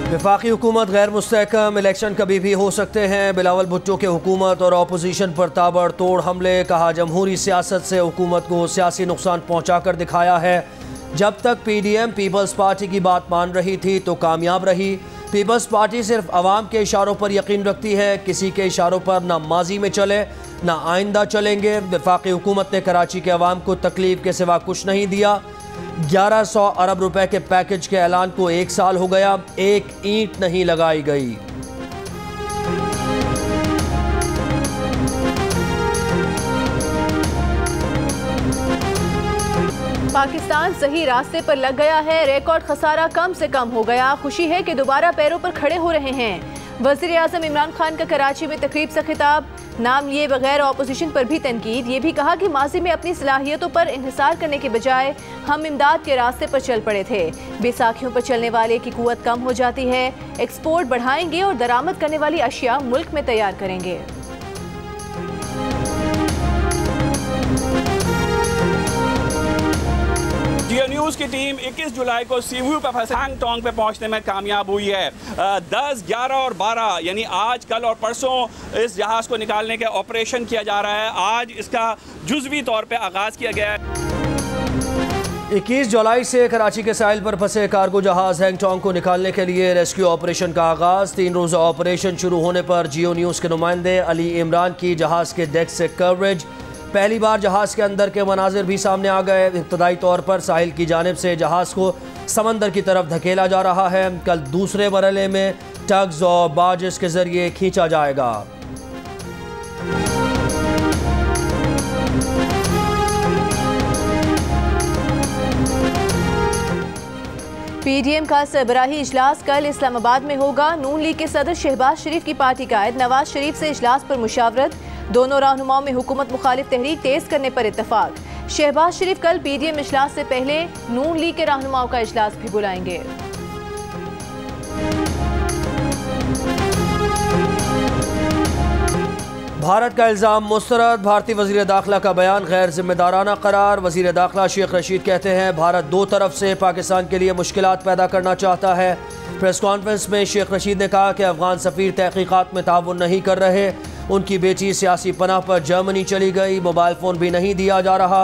वफाकी हुकूमत गैर मुस्तहकम, इलेक्शन कभी भी हो सकते हैं। बिलावल भुट्टो के हुकूमत और अपोजिशन पर ताबड़तोड़ हमले। कहा जमहूरी सियासत से हुकूमत को सियासी नुकसान पहुँचा कर दिखाया है। जब तक PDM पीपल्स पार्टी की बात मान रही थी तो कामयाब रही। पीपल्स पार्टी सिर्फ अवाम के इशारों पर यकीन रखती है, किसी के इशारों पर ना माजी में चले ना आइंदा चलेंगे। वफाकी हुकूमत ने कराची के अवाम को तकलीफ के सिवा कुछ नहीं दिया। 1100 अरब रुपए के पैकेज के ऐलान को 1 साल हो गया, एक ईंट नहीं लगाई गई। पाकिस्तान सही रास्ते पर लग गया है, रिकॉर्ड खसारा कम से कम हो गया। खुशी है कि दोबारा पैरों पर खड़े हो रहे हैं। वज़ीर आज़म इमरान खान का कराची में तकरीब से खिताब, नाम लिए बगैर अपोजिशन पर भी तनकीद। ये भी कहा कि माजी में अपनी सलाहियतों पर इन्हिसार करने के बजाय हम इमदाद के रास्ते पर चल पड़े थे। बैसाखियों पर चलने वाले की कुव्वत कम हो जाती है। एक्सपोर्ट बढ़ाएंगे और दरामद करने वाली अशिया मुल्क में तैयार करेंगे। जियो न्यूज़ की टीम 21 जुलाई को सीवू पे फंसे हैंगटोंग पे पहुंचने में कामयाब हुई है। 10, 11 और 12 यानी आज, कल और परसों इस जहाज़ को निकालने का ऑपरेशन किया जा रहा है। आज इसका जुज़वी तौर पे आगाज़ किया गया है। 21 जुलाई से कराची के साहिल पर फंसे कार्गो जहाज़ हैंगटोंग को निकालने के लिए रेस्क्यू ऑपरेशन का आगाज़। 3 रोज़ा ऑपरेशन शुरू होने पर जियो न्यूज़ के नुमाइंदे अली इमरान की जहाज़ के डेक से कवरेज। पहली बार जहाज़ के अंदर के मनाजिर भी सामने आ गए। इब्तदाई तौर पर साहिल की जानिब से जहाज़ को समंदर की तरफ धकेला जा रहा है। कल दूसरे मरहले में टग्स और बार्जेस के जरिए खींचा जाएगा। PDM का सरबराही इजलास कल इस्लामाबाद में होगा। नून लीग के सदर शहबाज शरीफ की पार्टी कायद नवाज शरीफ से इजलास पर मुशावरत। दोनों रहनुमाओं में हुकूमत मुखालिफ तहरीक तेज करने पर इत्तफाक। शहबाज शरीफ कल PDM इजलास से पहले नून लीग के रहनुमाओं का इजलास भी बुलाएंगे। भारत का इल्ज़ाम मुस्तरद, भारतीय वज़ीर दाखिला का बयान गैर जिम्मेदाराना करार। वज़ीर दाखिला शेख रशीद कहते हैं भारत दो तरफ से पाकिस्तान के लिए मुश्किलात पैदा करना चाहता है। प्रेस कॉन्फ्रेंस में शेख रशीद ने कहा कि अफगान सफ़ीर तहकीकात में ताउन नहीं कर रहे। उनकी बेटी सियासी पनाह पर जर्मनी चली गई, मोबाइल फ़ोन भी नहीं दिया जा रहा।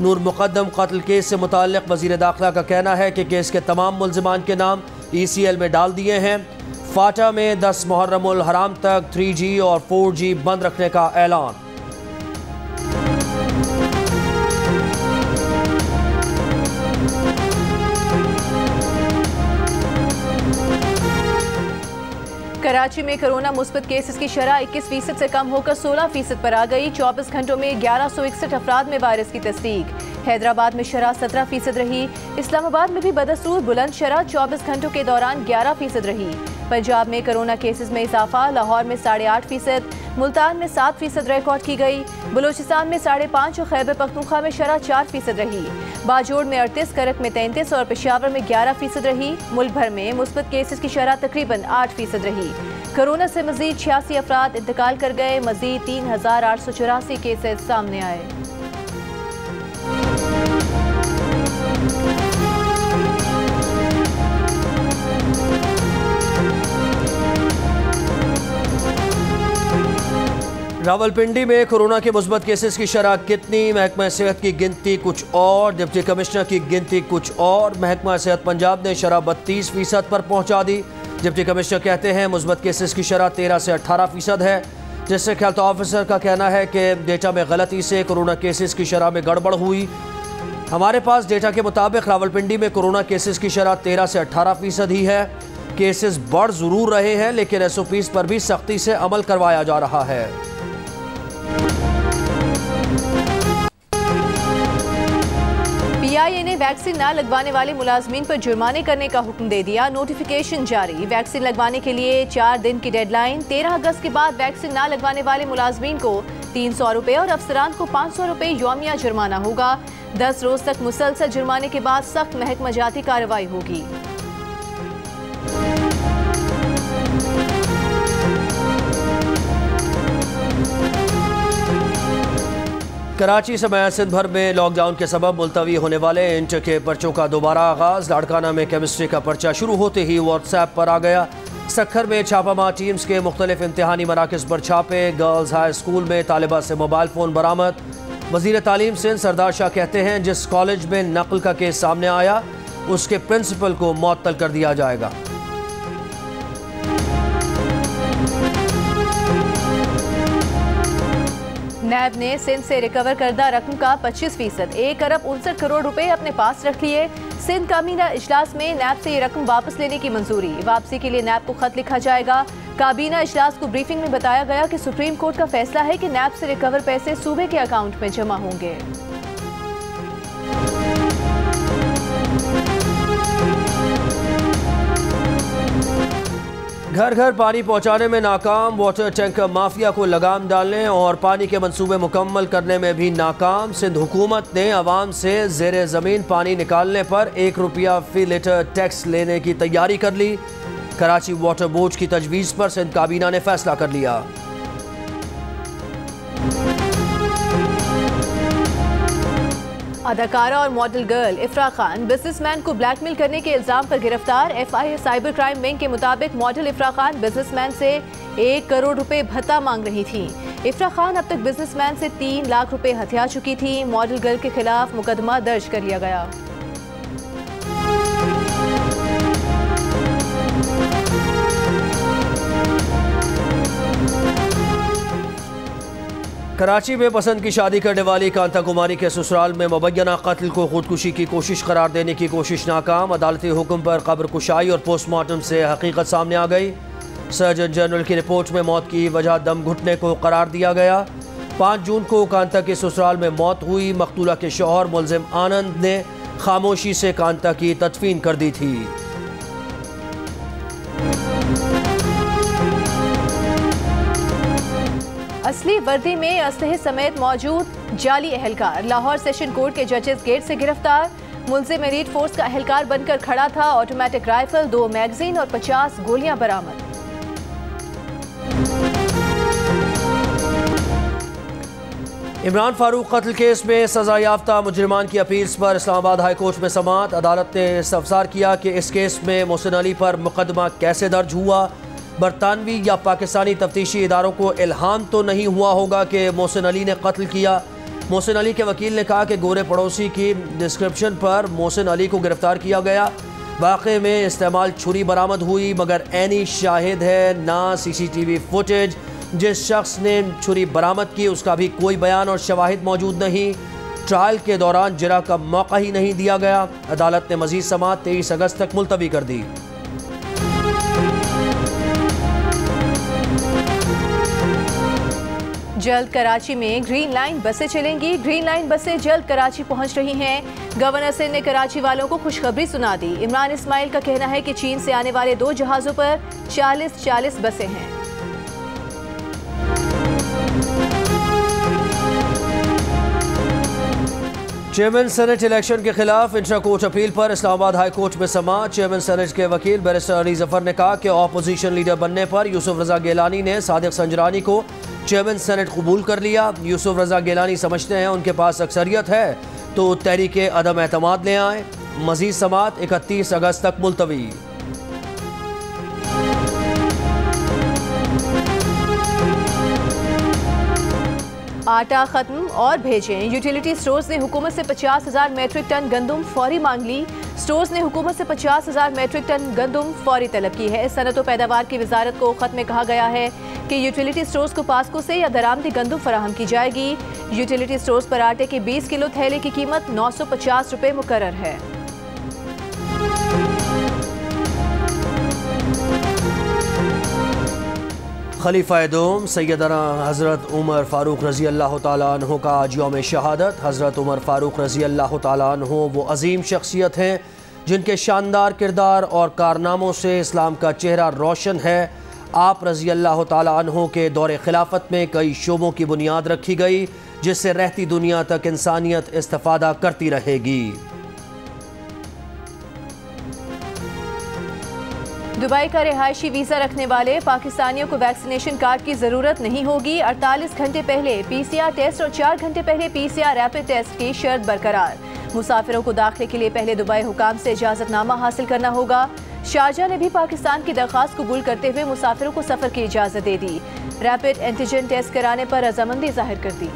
नूर मुक़द्दम कत्ल केस से मुताल्लिक़ वज़ीर दाखिला का कहना है कि केस के तमाम मुल्ज़िमान के नाम ECL में डाल दिए हैं। फाटा में 10 मुहर्रमुल हराम तक 3G और 4G बंद रखने का ऐलान। कराची में कोरोना मुस्बत केसेस की शरह 21% से कम होकर 16% पर आ गई। 24 घंटों में 1161 अफराद में वायरस की तस्दीक। हैदराबाद में शरह 17% रही। इस्लामाबाद में भी बदस्तूर बुलंद शरह 24 घंटों के दौरान 11% रही। पंजाब में कोरोना केसेस में इजाफा, लाहौर में 8.5%, मुल्तान में 7% रिकॉर्ड की गई। बलूचिस्तान में 5.5% और खैबर पख्तूनख्वा में शरह 4% रही। बाजोड़ में 38, करक में 33 और पेशावर में 11% रही। मुल्क भर में मुस्बत केसेस की शरह तकरीबन 8% रही। कोरोना से मजीद 86 अफराद इंतकाल कर गए। मजीद 3,884 केसेस सामने आए। रावलपिंडी में कोरोना के मुस्बत केसेस की शरह कितनी? महकमा सेहत की गिनती कुछ और, डिप्टी कमिश्नर की गिनती कुछ और। महकमा सेहत पंजाब ने शरह 32% पर पहुंचा दी। डिप्टी कमिश्नर कहते हैं मुस्बत केसेस की शरह 13 से 18% है। डिस्ट्रिक्ट हेल्थ ऑफिसर का कहना है कि डेटा में गलती से कोरोना केसेस की शरह में गड़बड़ हुई। हमारे पास डेटा के मुताबिक रावलपिंडी में कोरोना केसेस की शरह 13 से 18% ही है। केसेस बढ़ ज़रूर रहे हैं लेकिन SOPs पर भी सख्ती से अमल करवाया जा रहा है। PIA ने वैक्सीन न लगवाने वाले मुलाजमीन पर जुर्माने करने का हुक्म दे दिया। नोटिफिकेशन जारी। वैक्सीन लगवाने के लिए 4 दिन की डेडलाइन। 13 अगस्त के बाद वैक्सीन न लगवाने वाले मुलाजमीन को 300 रुपये और अफसरान को 500 रुपये यौमिया जुर्माना होगा। 10 रोज तक मुसलसल जुर्माने के बाद सख्त महकमा जाती कार्रवाई होगी। कराची समेत सिंध भर में लॉकडाउन के सबब मुलतवी होने वाले इंटर के पर्चों का दोबारा आगाज। लाड़काना में केमिस्ट्री का पर्चा शुरू होते ही व्हाट्सएप पर आ गया। सक्खर में छापामार टीम्स के मुख्तलिफ इम्तिहानी मराकज़ पर छापे। गर्ल्स हाई स्कूल में तालिबा से मोबाइल फ़ोन बरामद। वज़ीर तालीम सिंध सरदार शाह कहते हैं जिस कॉलेज में नकल का केस सामने आया उसके प्रिंसिपल को मुअत्तल कर दिया जाएगा। नैब ने सिंध से रिकवर करदा रकम का 25% 1 अरब 59 करोड़ रुपए अपने पास रख लिए। सिंध काबीना इजलास में नैब से ये रकम वापस लेने की मंजूरी। वापसी के लिए नैब को खत लिखा जाएगा। काबीना इजलास को ब्रीफिंग में बताया गया कि सुप्रीम कोर्ट का फैसला है कि नैब से रिकवर पैसे सूबे के अकाउंट में जमा होंगे। घर घर पानी पहुंचाने में नाकाम। वाटर टैंकर माफिया को लगाम डालने और पानी के मंसूबे मुकम्मल करने में भी नाकाम। सिंध हुकूमत ने अवाम से ज़ेरे ज़मीन पानी निकालने पर ₹1 फी लीटर टैक्स लेने की तैयारी कर ली। कराची वाटर बोर्ड की तजवीज़ पर सिंध काबीना ने फैसला कर लिया। अदाकारा और मॉडल गर्ल इफ्रा खान बिजनेसमैन को ब्लैकमेल करने के इल्जाम पर गिरफ्तार। FIA साइबर क्राइम विंग के मुताबिक मॉडल इफ्रा खान बिजनेसमैन से 1 करोड़ रुपए भत्ता मांग रही थी। इफ्रा खान अब तक बिजनेसमैन से 3 लाख रुपए हथिया चुकी थी। मॉडल गर्ल के खिलाफ मुकदमा दर्ज कर लिया गया। कराची में पसंद की शादी करने वाली कांता कुमारी के ससुराल में मुबैना कत्ल को खुदकुशी की कोशिश करार देने की कोशिश नाकाम। अदालती हुक्म पर कब्र कुशाई और पोस्टमार्टम से हकीकत सामने आ गई। सर्जन जनरल की रिपोर्ट में मौत की वजह दम घुटने को करार दिया गया। 5 जून को कांता के ससुराल में मौत हुई। मकतूला के शौहर मुलजिम आनंद ने खामोशी से कांता की तदफीन कर दी थी। असली वर्दी में असलहे समेत मौजूद जाली एहलकार लाहौर सेशन कोर्ट के जजेस गेट से गिरफ्तार। मुलजिम एलीट फोर्स का एहलकार बनकर खड़ा था। ऑटोमेटिक राइफल, 2 मैगजीन और 50 गोलियां बरामद। इमरान फारूक कत्ल केस में सजा याफ्ता मुजरिमान की अपील्स पर इस्लामाबाद हाई कोर्ट में समाअत। अदालत ने इस्तफसार किया कि इस केस में मोहसिन अली पर मुकदमा कैसे दर्ज हुआ। बरतानवी या पाकिस्तानी तफ्तीशी इदारों को इल्हाम तो नहीं हुआ होगा कि मोहसिन अली ने कत्ल किया। मोहसिन अली के वकील ने कहा कि गोरे पड़ोसी की डिस्क्रिप्शन पर मोहसिन अली को गिरफ्तार किया गया। वाक़े में इस्तेमाल छुरी बरामद हुई मगर ऐनी शाहिद है ना CCTV फुटेज। जिस शख्स ने छुरी बरामद की उसका भी कोई बयान और शवाहिद मौजूद नहीं। ट्रायल के दौरान जिरा का मौका ही नहीं दिया गया। अदालत ने मजीद समाअत 23 अगस्त तक मुलतवी कर दी। जल्द कराची में ग्रीन लाइन बसें चलेंगी। ग्रीन लाइन बसें जल्द कराची पहुंच रही हैं। गवर्नर सिंध ने कराची वालों को खुशखबरी सुना दी। इमरान इस्माइल का कहना है कि चीन से आने वाले 2 जहाज़ों पर 40 बसें हैं। चेयरमैन सेनेट इलेक्शन के खिलाफ इंट्रा कोर्ट अपील पर इस्लामाबाद हाई कोर्ट में समाअत। चेयरमैन सेनेट के वकील बैरिस्टर अली जफर ने कहा कि ऑपोजिशन लीडर बनने पर यूसुफ रजा गिलानी ने सादिक संजरानी को चेयरमैन सेनेट कबूल कर लिया। यूसुफ रजा गिलानी समझते हैं उनके पास अक्सरियत है तो तहरीक अदम एतमाद ले आए। मजीद समाअत 31 अगस्त तक मुलतवी। आटा खत्म और भेजें। यूटिलिटी स्टोर्स ने हुकूमत से 50,000 मेट्रिक टन गंदम फौरी मांग ली। स्टोर्स ने हुकूमत से 50,000 मेट्रिक टन गंदम फौरी तलब की है। सनत व पैदावार की वजारत को खत में कहा गया है कि यूटिलिटी स्टोर्स को पास्को से या दरामदी गंदम फराहम की जाएगी। यूटिलिटी स्टोर्स पर आटे के 20 किलो थैले की कीमत 950 रुपये मुकर्रर है। खलीफा-ए-दोम सैयदना हज़रत उमर फ़ारूक रज़ी अल्लाह तआला अन्हु का आज यौम शहादत। हज़रत उमर फ़ारूक रज़ी अल्लाह तआला अन्हु वो अजीम शख्सियत हैं जिनके शानदार किरदार और कारनामों से इस्लाम का चेहरा रोशन है। आप रज़ी अल्लाह तआला अन्हु के दौरे खिलाफत में कई शोबों की बुनियाद रखी गई जिससे रहती दुनिया तक इंसानियत इस्तिफ़ादा करती रहेगी। दुबई का रिहायशी वीज़ा रखने वाले पाकिस्तानियों को वैक्सीनेशन कार्ड की ज़रूरत नहीं होगी। 48 घंटे पहले PCR टेस्ट और 4 घंटे पहले PCR रैपिड टेस्ट की शर्त बरकरार। मुसाफिरों को दाखिले के लिए पहले दुबई हुकाम से इजाज़तनामा हासिल करना होगा। शारजा ने भी पाकिस्तान की दरख्वास्त कबूल करते हुए मुसाफिरों को सफ़र की इजाज़त दे दी। रैपिड एंटीजन टेस्ट कराने पर रजामंदी जाहिर कर दी।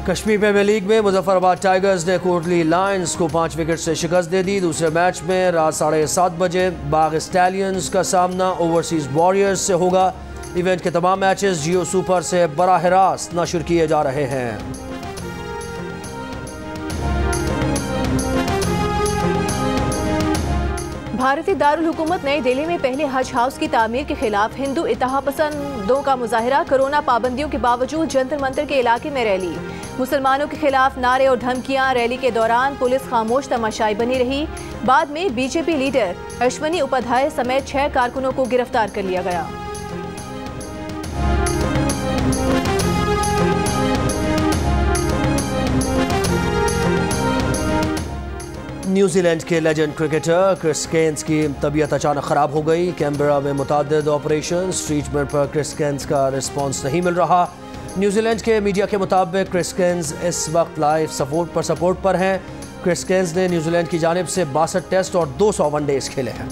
कश्मीर प्रीमियर लीग में मुजफ्फराबाद टाइगर्स ने कोटली लायंस को 5 विकेट से शिकस्त दे दी। दूसरे मैच में रात 7:30 बजे बाग स्टैलियंस का सामना ओवरसीज वॉरियर्स से होगा। इवेंट के तमाम मैचेस जियो सुपर से बराह रास्त नशर किए जा रहे हैं। भारतीय दारुल हुकूमत नई दिल्ली में पहले हज हाउस की तामीर के खिलाफ हिंदू इत्तेहाद पसंदों का मुजाहिरा। कोरोना पाबंदियों के बावजूद जंतर मंतर के इलाके में रैली। मुसलमानों के खिलाफ नारे और धमकियां। रैली के दौरान पुलिस खामोश तमाशाई बनी रही। बाद में बीजेपी लीडर अश्वनी उपाध्याय समेत 6 कारकुनों को गिरफ्तार कर लिया गया। न्यूजीलैंड के लेजेंड क्रिकेटर क्रिस गेंस की तबीयत अचानक ख़राब हो गई। कैनबरा में मुतअद्दिद ऑपरेशन ट्रीटमेंट पर क्रिस गेंस का रिस्पांस नहीं मिल रहा। न्यूजीलैंड के मीडिया के मुताबिक क्रिस गेंस इस वक्त लाइफ सपोर्ट पर हैं। क्रिस गेंस ने न्यूजीलैंड की जानिब से 62 टेस्ट और 200 वनडेज खेले हैं।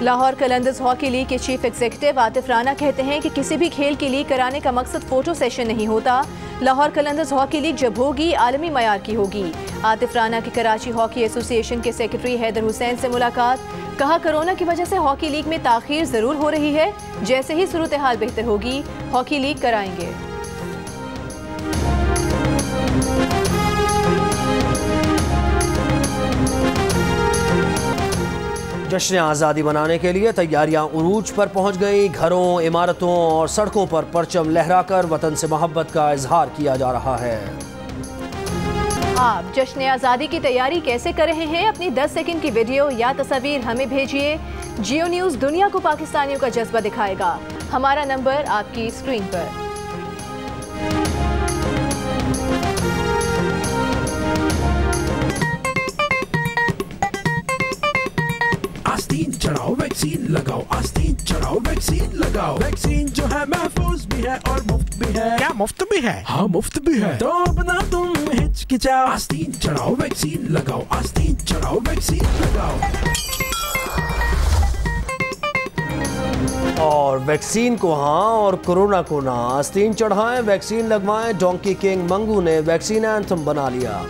लाहौर कलंदर्स हॉकी लीग के चीफ एग्जीक्यूटिव आतिफ राना कहते हैं कि किसी भी खेल की लीग कराने का मकसद फोटो सेशन नहीं होता। लाहौर कलंदर्स हॉकी लीग जब होगी आलमी मयार की होगी। आतिफ राना की कराची हॉकी एसोसिएशन के सेक्रेटरी हैदर हुसैन से मुलाकात। कहा, कोरोना की वजह से हॉकी लीग में ताखीर जरूर हो रही है, जैसे ही सूरत हाल बेहतर होगी हॉकी लीग कराएंगे। जश्न आज़ादी मनाने के लिए तैयारियां उरूज पर पहुंच गई। घरों, इमारतों और सड़कों पर परचम लहराकर वतन से मोहब्बत का इजहार किया जा रहा है। आप जश्न आज़ादी की तैयारी कैसे कर रहे हैं? अपनी 10 सेकंड की वीडियो या तस्वीर हमें भेजिए। जियो न्यूज़ दुनिया को पाकिस्तानियों का जज्बा दिखाएगा। हमारा नंबर आपकी स्क्रीन पर। आस्तीन चढ़ाओ वैक्सीन लगाओ, आस्तीन चढ़ाओ वैक्सीन लगाओ। वैक्सीन जो है महफूज भी है और मुफ्त भी है। क्या मुफ्त भी है? हाँ मुफ्त भी है। तो अपना तुम हिचकिचाओ, आस्तीन चढ़ाओ वैक्सीन लगाओ, आस्तीन चढ़ाओ वैक्सीन लगाओ। और वैक्सीन को हाँ और कोरोना को ना, आस्तीन चढ़ाएं, वैक्सीन लगवाएं। डोंकी किंग मंगू ने वैक्सीन एंथम बना लिया।